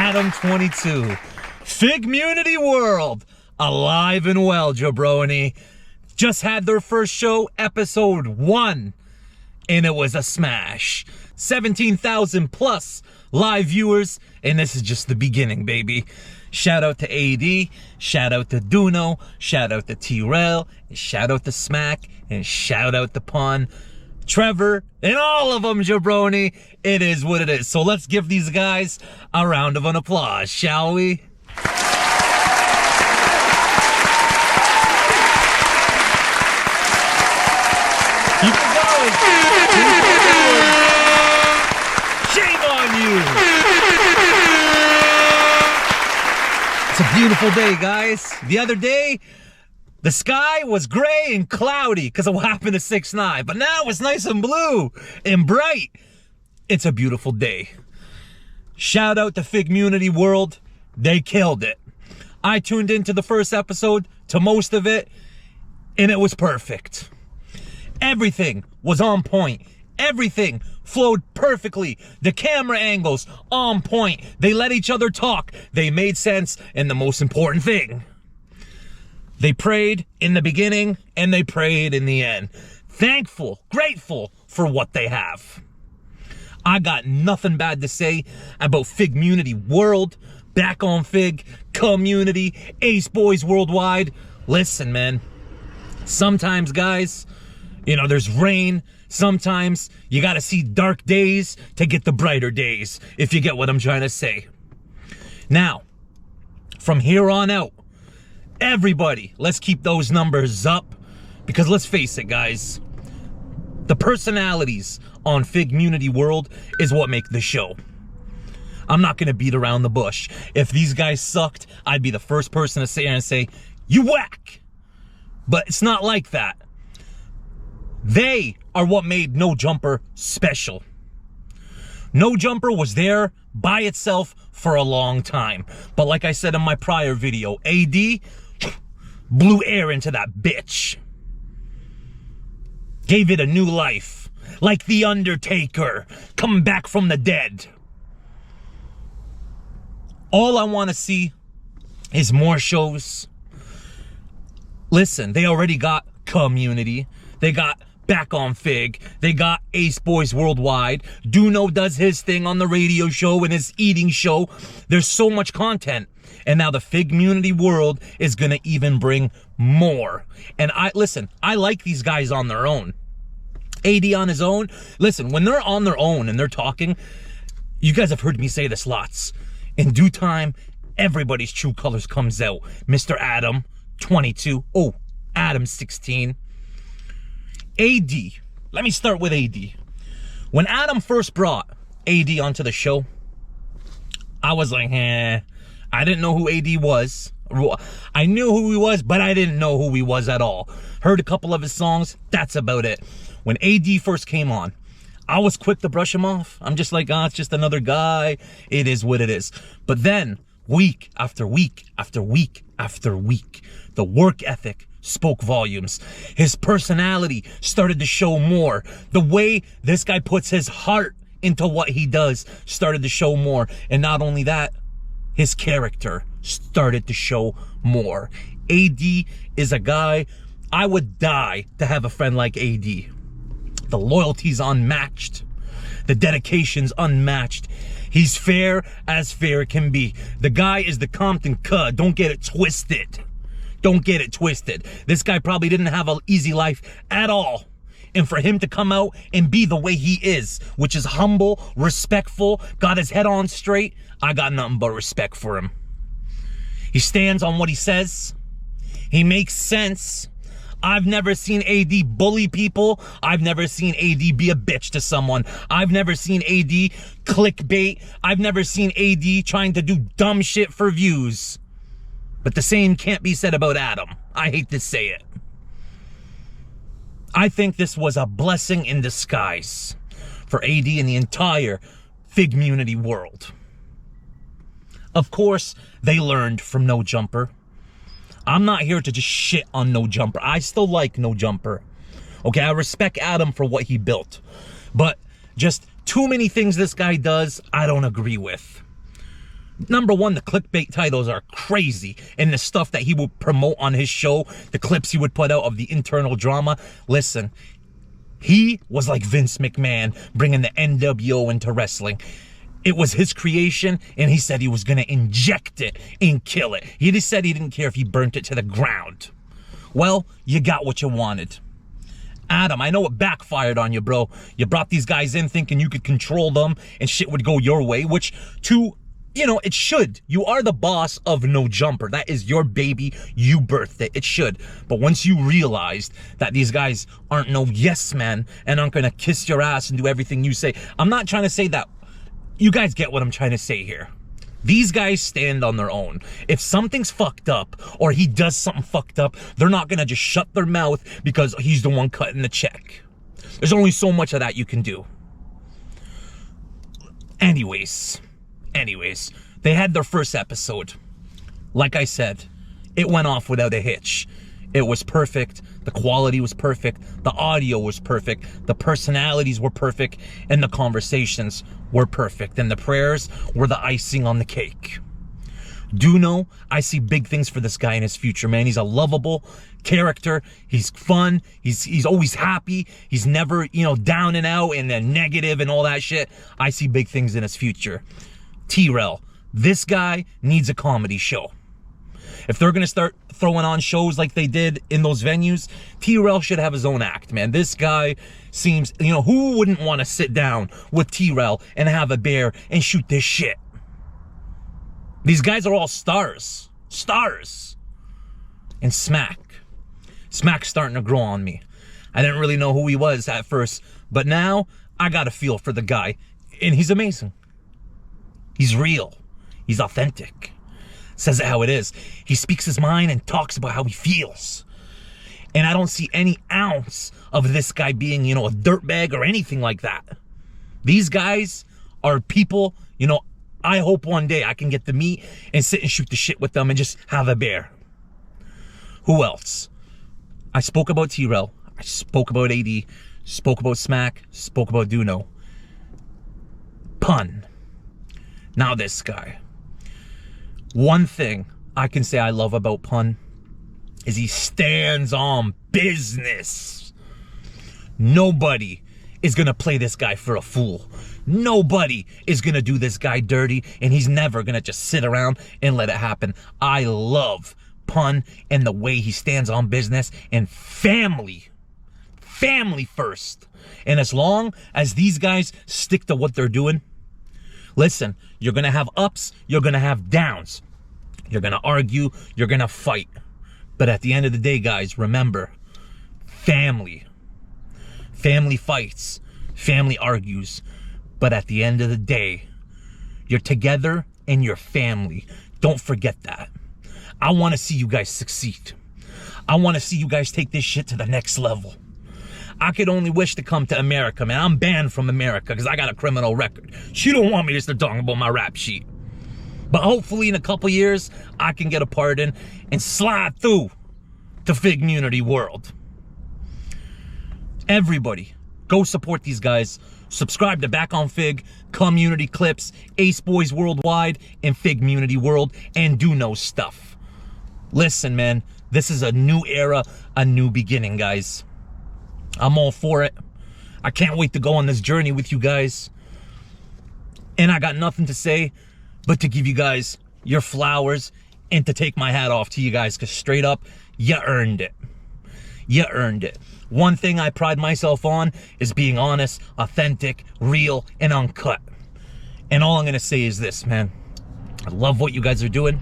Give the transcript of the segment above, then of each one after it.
Adam 22. Figgmunity World, alive and well, jabroni. Just had their first show, episode 1, and it was a smash. 17,000 plus live viewers, and this is just the beginning, baby. Shout out to AD, shout out to Duno, shout out to T-Rail, shout out to Smack, and shout out to Pun, Trevor, and all of them, jabroni. It is what it is. So let's give these guys a round of an applause, shall we? Keep it going. Shame on you. It's a beautiful day, guys. The other day, the sky was gray and cloudy because of what happened to 6ix9ine, but now it's nice and blue and bright. It's a beautiful day. Shout out to Figgmunity World. They killed it. I tuned into the first episode, to most of it, and it was perfect. Everything was on point. Everything flowed perfectly. The camera angles on point. They let each other talk. They made sense, and the most important thing, they prayed in the beginning and they prayed in the end. Thankful, grateful for what they have. I got nothing bad to say about Figgmunity World, back on Fig, CUHMunity, AceBoyz WorldWide. Listen, man, sometimes, guys, you know, there's rain. Sometimes you gotta see dark days to get the brighter days, if you get what I'm trying to say. Now, from here on out, everybody, let's keep those numbers up, because let's face it, guys, the personalities on Figgmunity World is what make the show. I'm not gonna beat around the bush. If these guys sucked, I'd be the first person to sit here and say, you whack! But it's not like that. They are what made No Jumper special. No Jumper was there by itself for a long time. But like I said in my prior video, AD blew air into that bitch. Gave it a new life. Like the Undertaker, coming back from the dead. All I want to see is more shows. Listen, they already got CUHMunity. They got back on Fig. They got AceBoyz WorldWide. Duno does his thing on the radio show and his eating show. There's so much content. And now the Figgmunity World is going to even bring more. And listen, I like these guys on their own. AD on his own. Listen, when they're on their own and they're talking, you guys have heard me say this lots. In due time, everybody's true colors comes out. Mr. Adam, 22. Oh, Adam, 16. AD, let me start with AD. When Adam first brought AD onto the show, I was like, I didn't know who AD was. I knew who he was, but I didn't know who he was at all. Heard a couple of his songs, that's about it. When AD first came on, I was quick to brush him off. I'm just like, it's just another guy. It is what it is. But then, week after week after week after week, the work ethic spoke volumes. His personality started to show more. The way this guy puts his heart into what he does started to show more. And not only that, his character started to show more. AD is a guy, I would die to have a friend like AD. The loyalty's unmatched. The dedication's unmatched. He's fair as fair can be. The guy is the Compton Cud. Don't get it twisted. Don't get it twisted. This guy probably didn't have an easy life at all. And for him to come out and be the way he is, which is humble, respectful, got his head on straight, I got nothing but respect for him. He stands on what he says. He makes sense. I've never seen AD bully people. I've never seen AD be a bitch to someone. I've never seen AD clickbait. I've never seen AD trying to do dumb shit for views. But the same can't be said about Adam. I hate to say it. I think this was a blessing in disguise for AD and the entire Figgmunity world. Of course, they learned from No Jumper. I'm not here to just shit on No Jumper. I still like No Jumper. Okay, I respect Adam for what he built. But just too many things this guy does, I don't agree with. Number one, the clickbait titles are crazy. And the stuff that he would promote on his show, the clips he would put out of the internal drama. Listen, he was like Vince McMahon bringing the NWO into wrestling. It was his creation, and he said he was going to inject it and kill it. He just said he didn't care if he burnt it to the ground. Well, you got what you wanted. Adam, I know it backfired on you, bro. You brought these guys in thinking you could control them and shit would go your way, which it should. You are the boss of No Jumper. That is your baby. You birthed it. It should. But once you realized that these guys aren't no yes men and aren't going to kiss your ass and do everything you say. I'm not trying to say that. You guys get what I'm trying to say here. These guys stand on their own. If something's fucked up or he does something fucked up, they're not going to just shut their mouth because he's the one cutting the check. There's only so much of that you can do. Anyways, they had their first episode. Like I said, it went off without a hitch. It was perfect. The quality was perfect. The audio was perfect. The personalities were perfect. And the conversations were perfect. And the prayers were the icing on the cake. Do know, I see big things for this guy in his future, man. He's a lovable character. He's fun. He's always happy. He's never, down and out and then negative and all that shit. I see big things in his future. T-Rel, this guy needs a comedy show. If they're going to start throwing on shows like they did in those venues, T-Rel should have his own act, man. This guy seems, who wouldn't want to sit down with T-Rel and have a beer and shoot this shit? These guys are all stars. Stars. And Smack's starting to grow on me. I didn't really know who he was at first, but now I got a feel for the guy. And he's amazing. He's real. He's authentic. Says it how it is. He speaks his mind and talks about how he feels. And I don't see any ounce of this guy being, a dirtbag or anything like that. These guys are people, I hope one day I can get to meet and sit and shoot the shit with them and just have a beer. Who else? I spoke about T-Rel. I spoke about AD. Spoke about Smack. Spoke about Duno. Pun. Now this guy. One thing I can say I love about Pun is he stands on business. Nobody is going to play this guy for a fool. Nobody is going to do this guy dirty, and he's never going to just sit around and let it happen. I love Pun and the way he stands on business and family. Family first. And as long as these guys stick to what they're doing, listen, you're going to have ups, you're going to have downs. You're going to argue, you're going to fight. But at the end of the day, guys, remember, family. Family fights, family argues. But at the end of the day, you're together and you're family. Don't forget that. I want to see you guys succeed. I want to see you guys take this shit to the next level. I could only wish to come to America, man. I'm banned from America because I got a criminal record. She don't want me to start talking about my rap sheet. But hopefully in a couple years, I can get a pardon and slide through to Figgmunity world. Everybody, go support these guys. Subscribe to Back on Fig, CUHMunity Clips, AceBoyz WorldWide, and Figgmunity World, and do know stuff. Listen, man, this is a new era, a new beginning, guys. I'm all for it. I can't wait to go on this journey with you guys. And I got nothing to say but to give you guys your flowers and to take my hat off to you guys, because straight up, you earned it. You earned it. One thing I pride myself on is being honest, authentic, real, and uncut. And all I'm going to say is this, man. I love what you guys are doing.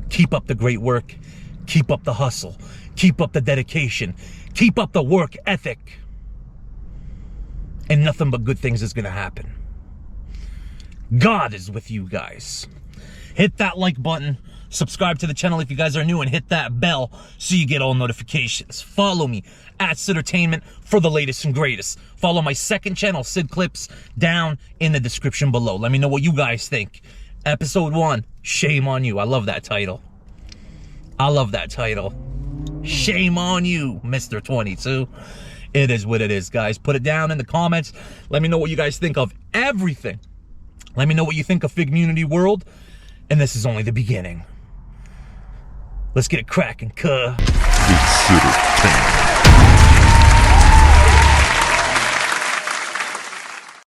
Keep up the great work. Keep up the hustle. Keep up the dedication. Keep up the work ethic. And nothing but good things is going to happen. God is with you guys. Hit that like button. Subscribe to the channel if you guys are new, and hit that bell so you get all notifications. Follow me at Sidertainment for the latest and greatest. Follow my second channel, Sid Clips, down in the description below. Let me know what you guys think. Episode 1, shame on you. I love that title. I love that title. Shame on you, Mr. 22. It is what it is, guys. Put it down in the comments. Let me know what you guys think of everything. Let me know what you think of Figgmunity World. And this is only the beginning. Let's get it cracking, cuh. Consider